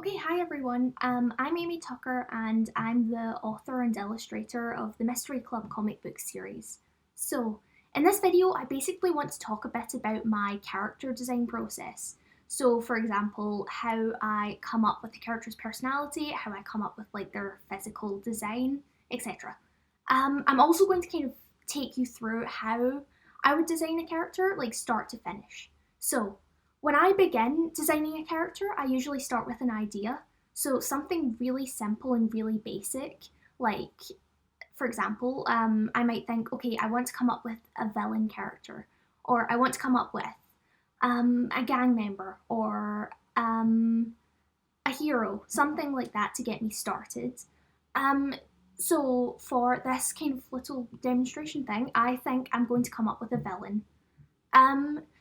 Okay, hi everyone. I'm Amy Tucker and I'm the author and illustrator of the Mystery Club comic book series. So, in this video, I basically want to talk a bit about my character design process. So, for example, how I come up with the character's personality, how I come up with like their physical design, etc. I'm also going to kind of take you through how I would design a character, like start to finish. So, when I begin designing a character, I usually start with an idea. So something really simple and really basic, like for example, I might think, okay, I want to come up with a villain character, or I want to come up with a gang member, or a hero, something like that to get me started. Um, so for this kind of little demonstration thing, I think I'm going to come up with a villain.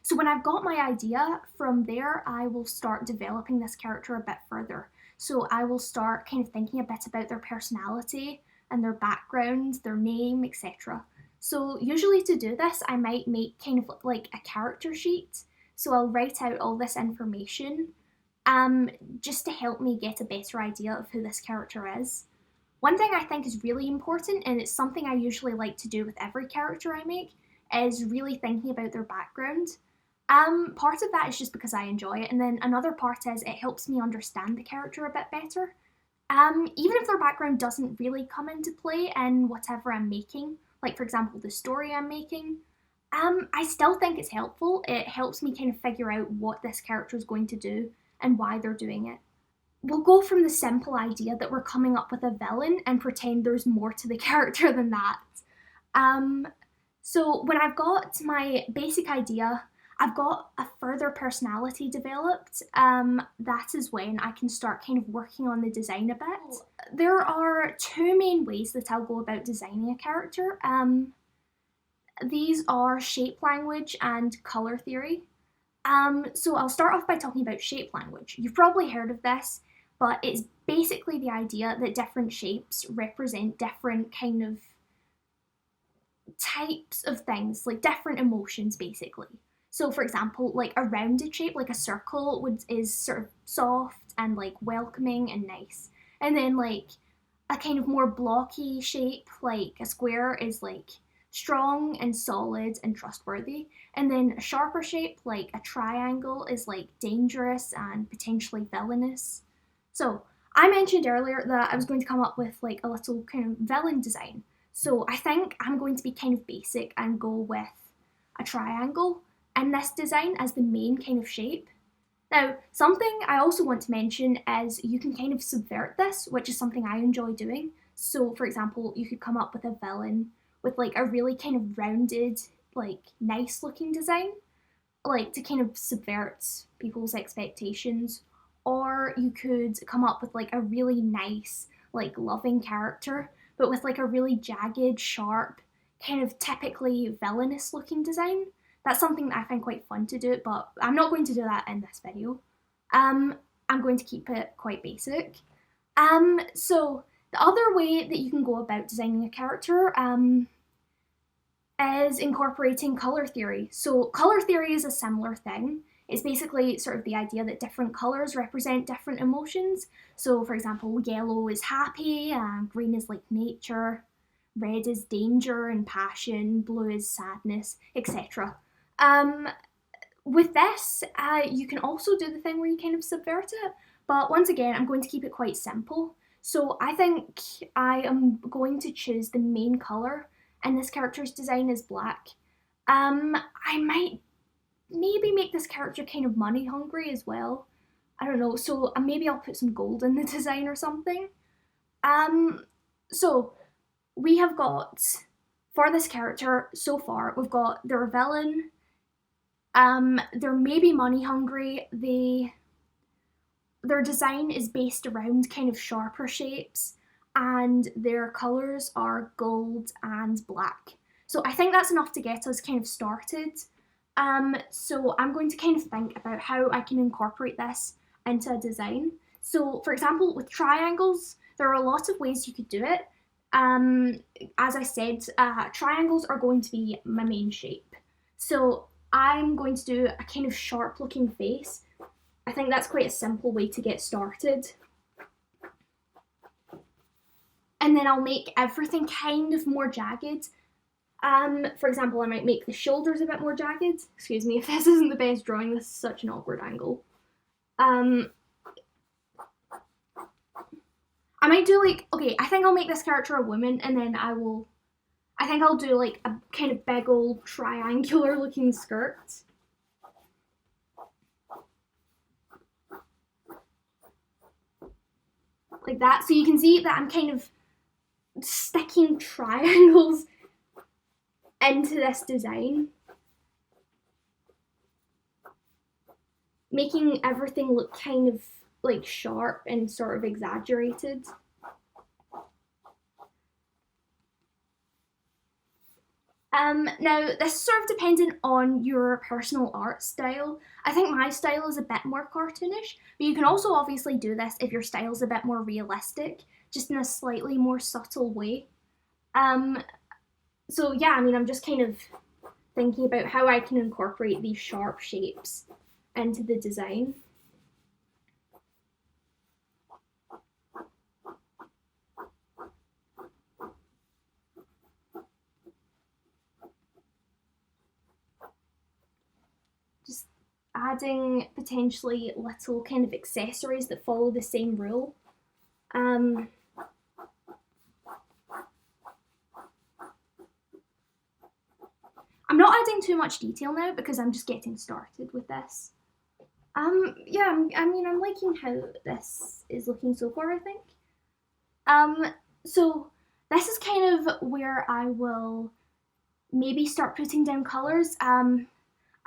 So when I've got my idea, from there I will start developing this character a bit further. So I will start kind of thinking a bit about their personality and their background, their name, etc. So usually to do this, I might make kind of like a character sheet. So I'll write out all this information um, just to help me get a better idea of who this character is. One thing I think is really important, and it's something I usually like to do with every character I make, is really thinking about their background. Part of that is just because I enjoy it, and then another part is it helps me understand the character a bit better. Even if their background doesn't really come into play in whatever I'm making, like for example the story I'm making, I still think it's helpful. It helps me kind of figure out what this character is going to do and why they're doing it. We'll go from the simple idea that we're coming up with a villain and pretend there's more to the character than that. Um, so when I've got my basic idea, I've got a further personality developed. That is when I can start kind of working on the design a bit. There are two main ways that I'll go about designing a character. These are shape language and color theory. So I'll start off by talking about shape language. You've probably heard of this, but it's basically the idea that different shapes represent different kind of types of things, like different emotions basically. So for example, like a rounded shape, like a circle is sort of soft and like welcoming and nice. And then like a kind of more blocky shape, like a square, is like strong and solid and trustworthy. And then a sharper shape, like a triangle, is like dangerous and potentially villainous. So I mentioned earlier that I was going to come up with like a little kind of villain design. So I think I'm going to be kind of basic and go with a triangle in this design as the main kind of shape. Now, something I also want to mention is you can kind of subvert this, which is something I enjoy doing. So, for example, you could come up with a villain with like a really kind of rounded, like nice looking design, like to kind of subvert people's expectations. Or you could come up with like a really nice, like loving character, but with like a really jagged, sharp, kind of typically villainous looking design. That's something that I find quite fun to do, but I'm not going to do that in this video. Um, I'm going to keep it quite basic. So the other way that you can go about designing a character is incorporating color theory. So color theory is a similar thing. It's basically sort of the idea that different colors represent different emotions. So, for example, yellow is happy, green is like nature, red is danger and passion, blue is sadness, etc. Um, with this, you can also do the thing where you kind of subvert it, but once again, I'm going to keep it quite simple. So I think I am going to choose the main colour in this character's design is black. I might maybe make this character kind of money hungry as well. I don't know, so maybe I'll put some gold in the design or something. Um, so we have got, for this character so far, we've got their villain, they're maybe money hungry. Their design is based around kind of sharper shapes, and their colours are gold and black. So I think that's enough to get us kind of started. So I'm going to kind of think about how I can incorporate this into a design. So for example, with triangles, there are a lot of ways you could do it. As I said, triangles are going to be my main shape. So I'm going to do a kind of sharp looking face I think that's quite a simple way to get started. And then I'll make everything kind of more jagged. For example, I might make the shoulders a bit more jagged. Excuse me if this isn't the best drawing, this is such an awkward angle. I might do like, okay, I think I'll make this character a woman, and then I think I'll do like a kind of big old triangular looking skirt. Like that, so you can see that I'm kind of sticking triangles into this design, making everything look kind of like sharp and sort of exaggerated. Now, this is sort of dependent on your personal art style. I think my style is a bit more cartoonish, but you can also obviously do this if your style is a bit more realistic, just in a slightly more subtle way. So yeah, I mean, I'm just kind of thinking about how I can incorporate these sharp shapes into the design. Just adding potentially little kind of accessories that follow the same rule. I'm not adding too much detail now because I'm just getting started with this. Yeah, I mean, I'm liking how this is looking so far, I think. So this is kind of where I will maybe start putting down colors. I'm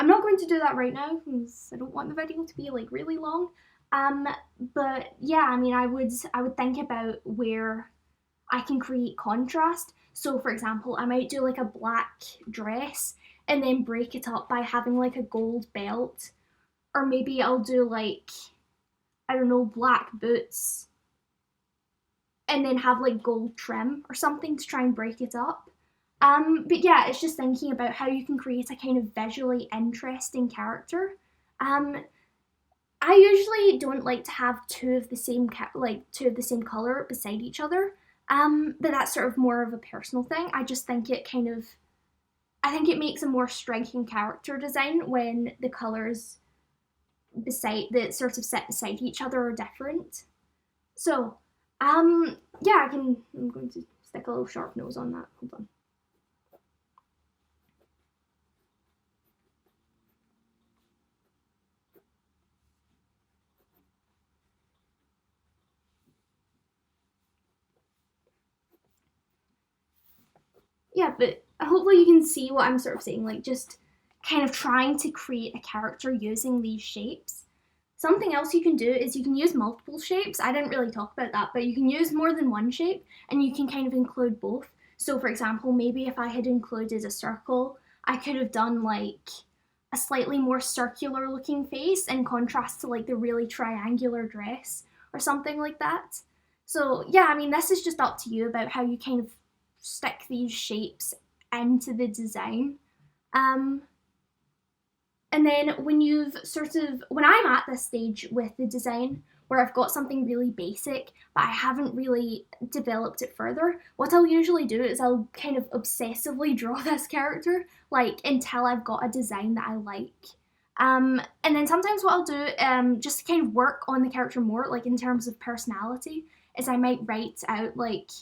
not going to do that right now because I don't want the video to be like really long. But yeah, I mean, I would think about where I can create contrast. So for example, I might do like a black dress and then break it up by having like a gold belt. Or maybe I'll do like, I don't know, black boots and then have like gold trim or something to try and break it up. But yeah, it's just thinking about how you can create a kind of visually interesting character. I usually don't like to have two of the same color beside each other. But that's sort of more of a personal thing. I just think it makes a more striking character design when the colors that sort of sit beside each other are different. So, yeah, I'm going to stick a little sharp nose on that. Hold on. Yeah, but hopefully you can see what I'm sort of saying, like just kind of trying to create a character using these shapes. Something else you can do is you can use multiple shapes. I didn't really talk about that, but you can use more than one shape and you can kind of include both. So for example, maybe if I had included a circle, I could have done like a slightly more circular looking face in contrast to like the really triangular dress or something like that. So yeah, I mean, this is just up to you about how you kind of stick these shapes into the design. And then when I'm at this stage with the design where I've got something really basic, but I haven't really developed it further, what I'll usually do is I'll kind of obsessively draw this character, like until I've got a design that I like. And then sometimes what I'll do, just to kind of work on the character more, like in terms of personality, is I might write out like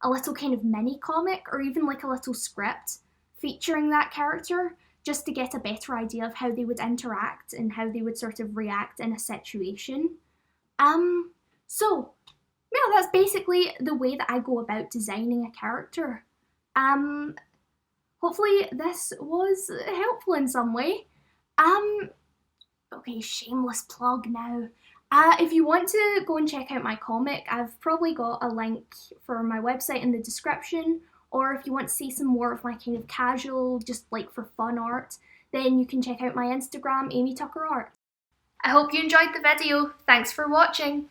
a little kind of mini comic or even like a little script featuring that character, just to get a better idea of how they would interact and how they would sort of react in a situation. So yeah, that's basically the way that I go about designing a character. Hopefully this was helpful in some way. Okay, shameless plug now. If you want to go and check out my comic, I've probably got a link for my website in the description, or if you want to see some more of my kind of casual, just like for fun art, then you can check out my Instagram, Amy Tucker Art. I hope you enjoyed the video. Thanks for watching.